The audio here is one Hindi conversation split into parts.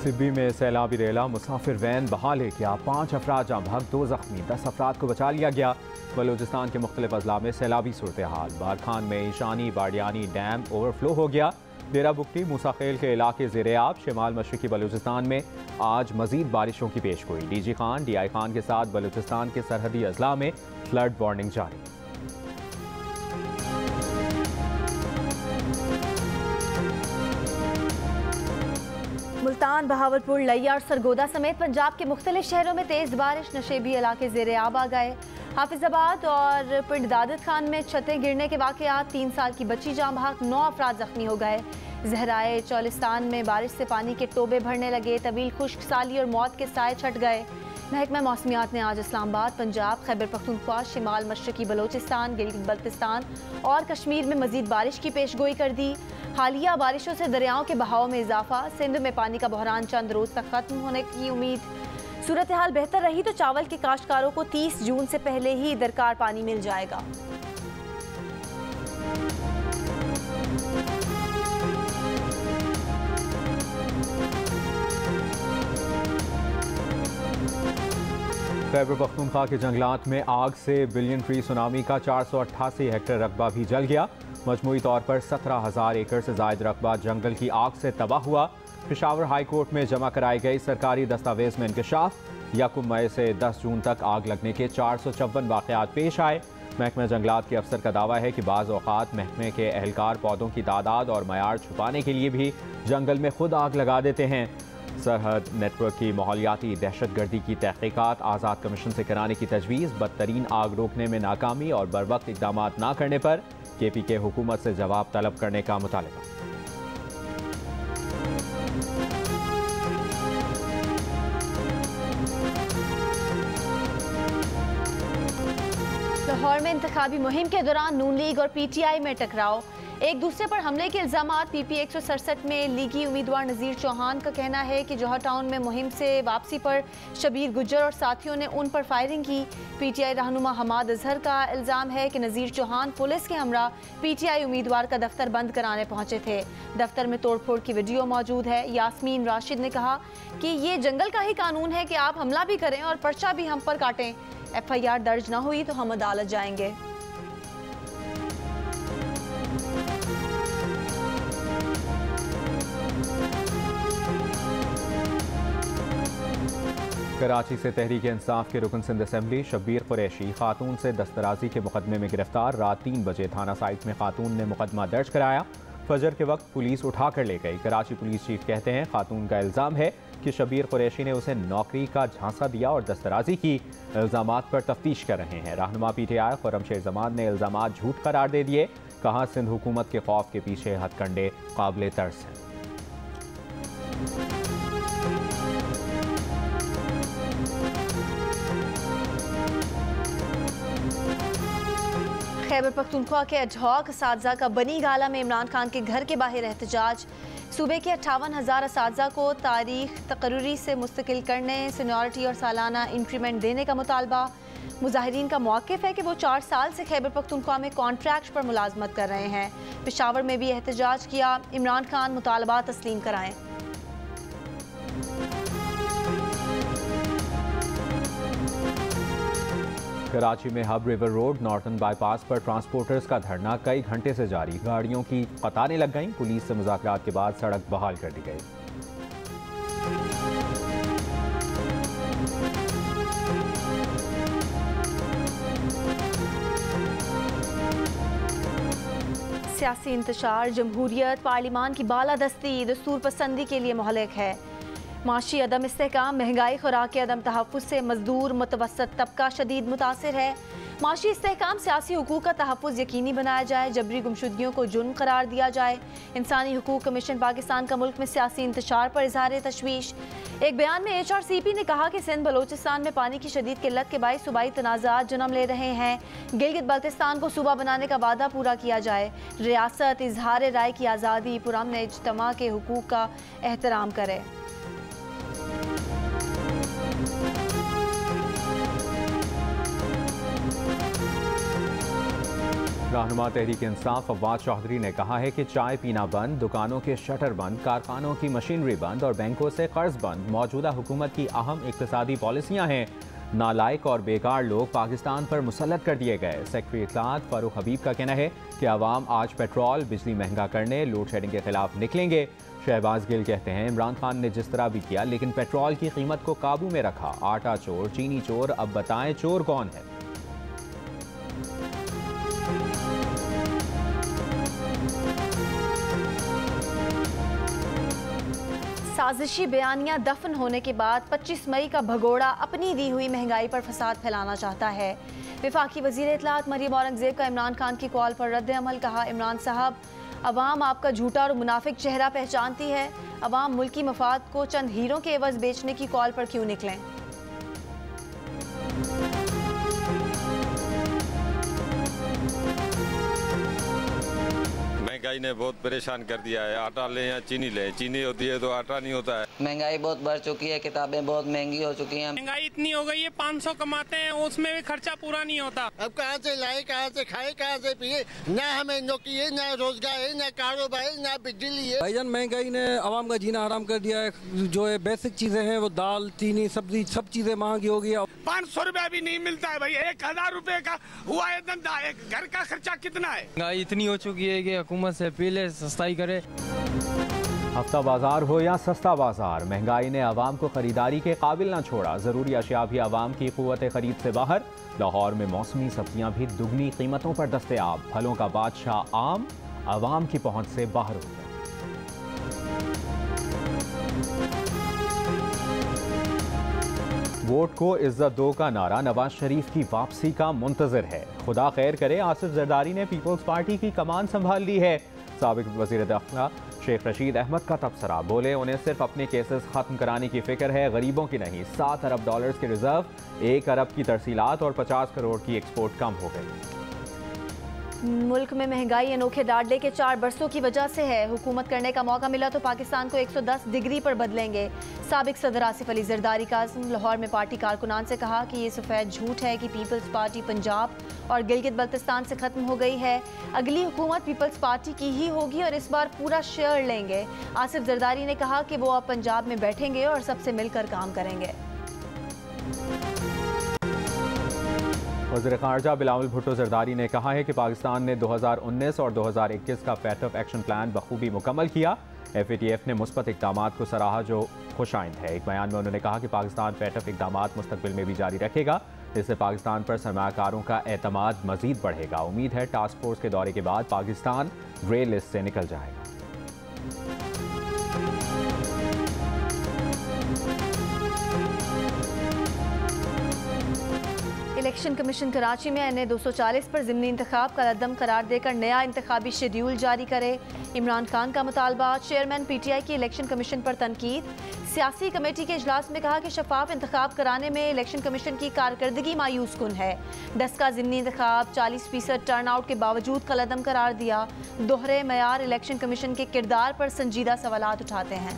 सिब्बी में सैलाबी रेला मुसाफिर वैन बहा ले गया, 5 अफराद जाँ बहक, 2 जख्मी, 10 अफराद को बचा लिया गया। बलूचिस्तान के मुख्तलिफ अजला में सैलाबी सूरत हाल। बारखान में ईशानी बाड़ियानी डैम ओवरफ्लो हो गया। डेरा बुगटी मूसाखेल के इलाके ज़ेर-ए-आब। शिमाल मशरक़ी बलूचिस्तान में आज मजीद बारिशों की पेशगोई। DG खान DI खान के साथ बलूचिस्तान के सरहदी अजला में फ्लड वार्निंग जारी। मुल्तान, बहावलपुर, लिया और सरगोदा समेत पंजाब के मुख्तलिफ शहरों में तेज़ बारिश। नशेबी इलाके ज़ेर-ए-आब आ गए। हाफिजाबाद और पिंड दादत खान में छतें गिरने के वाक़यात। 3 साल की बच्ची जाँ बहक, 9 अफराद जख्मी हो गए। जहराए चौलिस्तान में बारिश से पानी के टोबे भरने लगे। तवील खुश्क साली और मौत के साए छट गए। महकमा मौसमियात ने आज इस्लामाबाद, पंजाब, खैबर पख्तूनख्वा, शिमाल मशरक़ी बलोचिस्तान, गिलगित बल्तिस्तान और कश्मीर में मजीद बारिश की पेशगोई कर दी। हालिया बारिशों से दरियाओं के बहाव में इजाफा। सिंध में पानी का बहरान चंद रोज तक खत्म होने की उम्मीद। सूरत हाल बेहतर रही तो चावल के काश्तकारों को 30 जून से पहले ही दरकार पानी मिल जाएगा। खैबर पख्तूनख्वा के जंगलात में आग से बिलियन ट्री सुनामी का 488 हेक्टेयर रकबा भी जल गया। मजमूई तौर पर 17,000 एकड़ से जायद रकबा जंगल की आग से तबाह हुआ। पेशावर हाई कोर्ट में जमा कराई गई सरकारी दस्तावेज में इंकशाफ। 1 मई से 10 जून तक आग लगने के 454 वाक़यात पेश आए। महकमा जंगलात के अफसर का दावा है कि बाज़ औक़ात महकमे के एहलकार पौधों की तादाद और मयार छुपाने के लिए भी जंगल में खुद आग लगा देते हैं। सरहद नेटवर्क की माहौलियाती दहशतगर्दी की तहक़ीक़ात आज़ाद कमीशन से कराने की तजवीज़। बदतरीन आग रोकने में नाकामी और बरवक्त इक़दाम ना करने पर KPK हुकूमत से जवाब तलब करने का मुतालबा। लाहौर में इंतखाबी मुहिम के दौरान नून लीग और PTI में टकराव। एक दूसरे पर हमले के इल्जामात। PP 167 में लीगी उम्मीदवार नज़ीर चौहान का कहना है कि जौहर टाउन में मुहिम से वापसी पर शबीर गुज्जर और साथियों ने उन पर फायरिंग की। PTI रहनुमा हमाद अजहर का इल्ज़ाम है कि नज़ीर चौहान पुलिस के हमरा PTI उम्मीदवार का दफ्तर बंद कराने पहुंचे थे। दफ्तर में तोड़फोड़ की वीडियो मौजूद है। यास्मीन राशिद ने कहा कि ये जंगल का ही कानून है कि आप हमला भी करें और पर्चा भी हम पर काटें। FIR दर्ज न हुई तो हम अदालत जाएंगे। कराची से तहरीक इंसाफ के रुकन सिंध असम्बली शब्बीर कुरैशी खातून से दस्तराजी के मुकदमे में गिरफ्तार। रात 3 बजे थाना साइट में खातून ने मुकदमा दर्ज कराया। फजर के वक्त पुलिस उठा कर ले गई। कराची पुलिस चीफ कहते हैं खातून का इल्ज़ाम है कि शब्बीर कुरैशी ने उसे नौकरी का झांसा दिया और दस्तराजी की। इल्ज़ामात पर तफ्तीश कर रहे हैं। रहनुमा PTI खुर्रम जमान ने इल्ज़ामात झूठ करार दे दिए। कहा सिंध हुकूमत के खौफ के पीछे हथकंडे काबिल तर्स हैं। खैबर पख्तूनख्वा के अडहॉक असातिज़ा का बनी गाला में इमरान खान के घर के बाहर एहतजाज। सूबे के 58,000 असातिज़ा को तारीख तकर्री से मुस्तकिल करने, सीनियरिटी और सालाना इंक्रीमेंट देने का मुतालबा। मुजाहिरीन का मौक़िफ़ है कि वो 4 साल से खैबर पख्तूनख्वा में कॉन्ट्रैक्ट पर मुलाजमत कर रहे हैं। पेशावर में भी एहतजाज किया। इमरान खान मुतालबा तस्लीम कराएं। कराची में hub river road northern bypass पर ट्रांसपोर्टर्स का धरना कई घंटे से जारी। गाड़ियों की कतारें लग गईं। पुलिस से मुज़ाकरात के बाद सड़क बहाल कर दी गई। सियासी इंतशार, जमहूरियत, पार्लिमान की बालादस्ती दस्तूर पसंदी के लिए मोहलक है। माशी अदम इस्तेहकाम, महंगाई, खुराक के अदम तहफ़्फ़ुज़ से मजदूर मुतवसत तबका शदीद मुतासिर है। माशी इस्तेहकाम, सियासी हुकूक का तहफ़्फ़ुज़ यकीनी बनाया जाए। जबरी गुमशुदगियों को जुर्म करार दिया जाए। इंसानी हुकूक कमीशन पाकिस्तान का मुल्क में सियासी इंतशार पर इज़हार तशवीश। एक बयान में HRCP ने कहा कि सिंध बलोचिस्तान में पानी की शदीद किल्लत के बाइस सूबाई तनाज़ात जन्म ले रहे हैं। गिलगित बल्तिस्तान को सूबा बनाने का वादा पूरा किया जाए। रियासत इज़हार राय की आज़ादी, पुरअमन इज्तिमा के हुकूक का एहतराम करे। रहनुमा तहरीक इंसाफ फवाद चौधरी ने कहा है कि चाय पीना बंद, दुकानों के शटर बंद, कारखानों की मशीनरी बंद और बैंकों से कर्ज बंद मौजूदा हुकूमत की अहम इक्तिसादी पॉलिसियां हैं। नालायक और बेकार लोग पाकिस्तान पर मुसल्लत कर दिए गए। सेक्रेटरी इत्तलात फारूक हबीब का कहना है कि अवाम आज पेट्रोल बिजली महंगा करने, लोड शेडिंग के खिलाफ निकलेंगे। शहबाज गिल कहते हैं इमरान खान ने जिस तरह भी किया लेकिन पेट्रोल की कीमत को काबू में रखा। आटा चोर, चीनी चोर, अब बताएं चोर कौन है। साजिशी बयानियां दफन होने के बाद 25 मई का भगोड़ा अपनी दी हुई महंगाई पर फसाद फैलाना चाहता है। वफाकी वजीर इत्तलात मरियम औरंगजेब का इमरान खान की कॉल पर रद्द अमल। कहा, इमरान साहब, अवाम आपका झूठा और मुनाफिक चेहरा पहचानती है। अवाम मुल्की मफाद को चंद हीरों के एवज बेचने की कॉल पर क्यों निकलें। महंगाई ने बहुत परेशान कर दिया है। आटा लें या चीनी लें, चीनी होती है तो आटा नहीं होता है। महंगाई बहुत बढ़ चुकी है, किताबें बहुत महंगी हो चुकी हैं। महंगाई इतनी हो गई है, 500 कमाते हैं उसमें भी खर्चा पूरा नहीं होता। अब कहाँ से लाए, कहाँ से खाए, कहाँ से पिए। ना हमें नौकरी है, ना रोजगार है, ना कारोबार है, ना बिजली है। भाईजान महंगाई ने आवाम का जीना हराम कर दिया है। जो है बेसिक चीजें हैं वो दाल, चीनी, सब्जी, सब चीजें महंगी हो गई। 500 रुपया भी नहीं मिलता है भाई। 1000 रुपए का हुआ है धंधा, एक घर का खर्चा कितना है। महंगाई इतनी हो चुकी है कि हुकूमत से अपील है सस्ताई करे। हफ्ता बाजार हो या सस्ता बाजार, महंगाई ने आवाम को खरीदारी के काबिल ना छोड़ा। जरूरी अशिया भी आवाम की कुव्वत खरीद से बाहर। लाहौर में मौसमी सब्जियां भी दुगनी कीमतों पर दस्तयाब। फलों का बादशाह आम आवाम की पहुंच से बाहर हो गया। वोट को इज्जत दो का नारा नवाज शरीफ की वापसी का मुंतजर है। खुदा खैर करे, आसिफ जरदारी ने पीपल्स पार्टी की कमान संभाल ली है। साबिक वज़ीर दाखिला शेख रशीद अहमद का तबसरा, बोले उन्हें सिर्फ अपने केसेस खत्म कराने की फिक्र है, गरीबों की नहीं। 7 अरब डॉलर्स के रिजर्व, 1 अरब की तरसीलात और 50 करोड़ की एक्सपोर्ट कम हो गई। मुल्क में महंगाई अनोखे डाडले के 4 बरसों की वजह से है। हुकूमत करने का मौका मिला तो पाकिस्तान को 110 डिग्री पर बदलेंगे। साबिक सदर आसिफ अली जरदारी का लाहौर में पार्टी कारकुनान से कहा कि ये सफ़ेद झूठ है कि पीपल्स पार्टी पंजाब और गिलगित बल्तिस्तान से ख़त्म हो गई है। अगली हुकूमत पीपल्स पार्टी की ही होगी और इस बार पूरा शेयर लेंगे। आसिफ जरदारी ने कहा कि वो अब पंजाब में बैठेंगे और सबसे मिलकर काम करेंगे। वज़ीर ख़ारजा बिलावल भुट्टो जरदारी ने कहा है कि पाकिस्तान ने 2019 और 2021 का पैटर्न एक्शन प्लान बखूबी मुकम्मल किया। FATF ने मुस्बत इक़दाम को सराहा जो खुशाइंद है। एक बयान में उन्होंने कहा कि पाकिस्तान पैटर्न इक़दाम मुस्तक़बिल में भी जारी रखेगा, इससे पाकिस्तान पर सरमायाकारों का एतमाद मज़ीद बढ़ेगा। उम्मीद है टास्क फोर्स के दौरे के बाद पाकिस्तान ग्रे लिस्ट से निकल जाएगा। इलेक्शन कमीशन कराची में NA 240 पर ज़िमनी इंतखाब का रद्दम करार देकर नया इंतखाबी शेड्यूल जारी करे। इमरान खान का मुतालबा। चेयरमैन PTI की इलेक्शन कमीशन पर तनकीद। सियासी कमेटी के इजलास में कहा कि शफाफ इंतखाब कराने में इलेक्शन कमीशन की कारकर्दगी मायूस कुन है। 10 का ज़िमनी इंतखाब 40% टर्न आउट के बावजूद कलअदम करार दिया। दोहरे मयार इलेक्शन कमीशन के किरदार पर संजीदा सवालात उठाते हैं।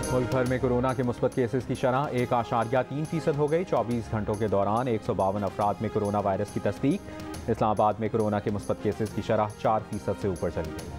मुल्क भर में कोरोना के मुस्बत केसेस की शरह 1.3% हो गई। 24 घंटों के दौरान 152 अफराद में कोरोना वायरस की तस्दीक। इस्लामाबाद में कोरोना के मुस्बत केसेस की शरह 4% से ऊपर चली गई।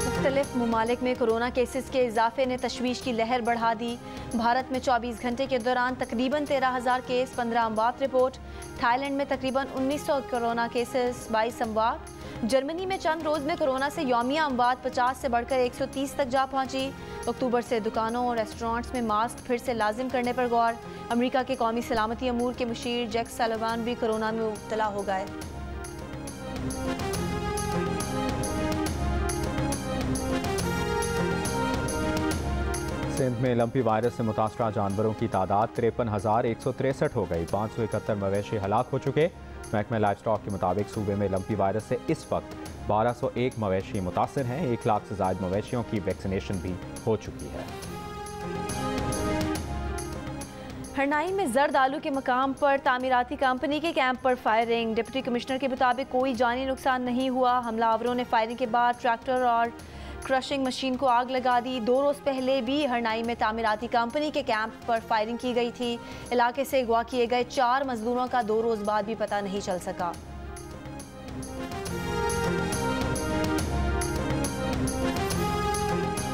मुख्तलिफ ममालिक में कोरोना केसेस के इजाफे ने तशवीश की लहर बढ़ा दी। भारत में 24 घंटे के दौरान तकरीबन 13,000 केस, 15 अमवात रिपोर्ट। थाईलैंड में तकरीबन 1900 कोरोना केसेस, 22 अमवात। जर्मनी में चंद रोज़ में कोरोना से यौमिया अमवात 50 से बढ़कर 130 तक जा पहुंची। अक्टूबर से दुकानों और रेस्टोरेंट्स में मास्क फिर से लाजिम करने पर गौर। अमेरिका के कौमी सलामती अमूर के मुशीर जैक सलिवान भी कोरोना में मुब्तला हो गए। सिंध में लंपी वायरस से मुतासरा जानवरों की तादाद 53,163 हो गई। 571 मवेशी हलाक हो चुके। महकमा लाइफ स्टॉक के मुताबिक सूबे में लंपी वायरस से इस वक्त 1201 मवेशी मुतासर हैं। 1 लाख से ज़ायद मवेशियों की वैक्सीनेशन भी हो चुकी है। हरनाई में जर्द आलू के मकाम पर तामीराती कंपनी के कैंप पर फायरिंग। डिप्टी कमिश्नर के मुताबिक कोई जानी नुकसान नहीं हुआ। हमलावरों ने फायरिंग के बाद ट्रैक्टर और क्रशिंग मशीन को आग लगा दी। 2 रोज़ पहले भी हरनाई में तामीराती कंपनी के कैंप पर फायरिंग की गई थी। इलाके से अगवा किए गए 4 मजदूरों का 2 रोज़ बाद भी पता नहीं चल सका।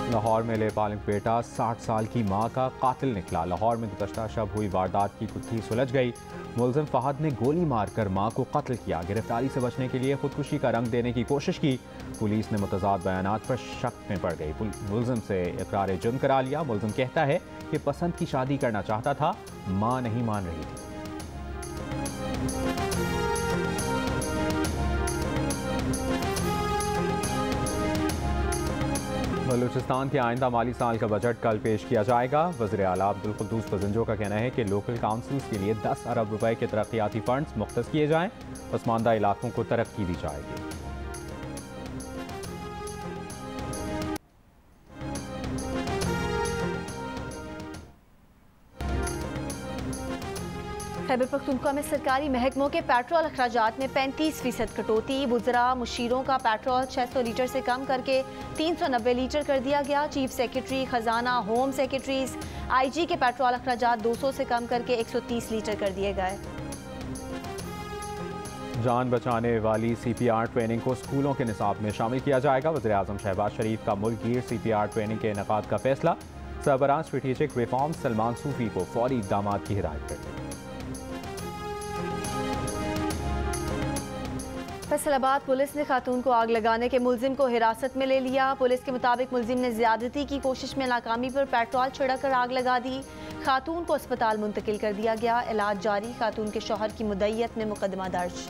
लाहौर में लेपालिंग बेटा 60 साल की मां का कातिल निकला। लाहौर में गुज़श्ता शब हुई वारदात की गुत्थी सुलझ गई। मुलजिम फहद ने गोली मारकर मां को कत्ल किया। गिरफ्तारी से बचने के लिए खुदकुशी का रंग देने की कोशिश की। पुलिस ने मुतज़ाद बयानात पर शक में पड़ गई। मुलजिम से इकरार जुर्म करा लिया। मुलजिम कहता है कि पसंद की शादी करना चाहता था, मां नहीं मान रही थी। बलूचिस्तान के आइंदा माली साल का बजट कल पेश किया जाएगा। वज़ीर आला अब्दुल कुद्दूस बजंजो का कहना है कि लोकल काउंसिल्स के लिए 10 अरब रुपए के तरक्याती फंड्स मुख्तस किए जाएं। पसमानदा इलाकों को तरक्की दी जाएगी। खैबर पख्तूनख्वा में सरकारी महकमों के पेट्रोल अखराजात में 35% कटौती। वुज़रा मुशीरों का पेट्रोल 600 लीटर से कम करके 390 लीटर कर दिया गया। चीफ सेक्रेटरी खजाना, होम सेक्रेटरीज, IG के पेट्रोल अखराजात 200 से कम करके 130 लीटर कर दिए गए। जान बचाने वाली CPR ट्रेनिंग को स्कूलों के निसाब में शामिल किया जाएगा। वज़ीर आज़म शहबाज शरीफ का मुल्क गिर CPR ट्रेनिंग के इनेकाद का फैसला। सरबराह स्ट्रेटेजिक रिफॉर्म सलमान सूफी को फौरी इक़दामात की हिदायत कर दी। फैसलाबाद पुलिस ने खातून को आग लगाने के मुलजिम को हिरासत में ले लिया। पुलिस के मुताबिक मुलजिम ने ज्यादती की कोशिश में नाकामी पर पेट्रोल छिड़क कर आग लगा दी। खातून को अस्पताल मुंतकिल कर दिया गया। इलाज जारी। खातून के शौहर की मुद्दईयत में मुकदमा दर्ज।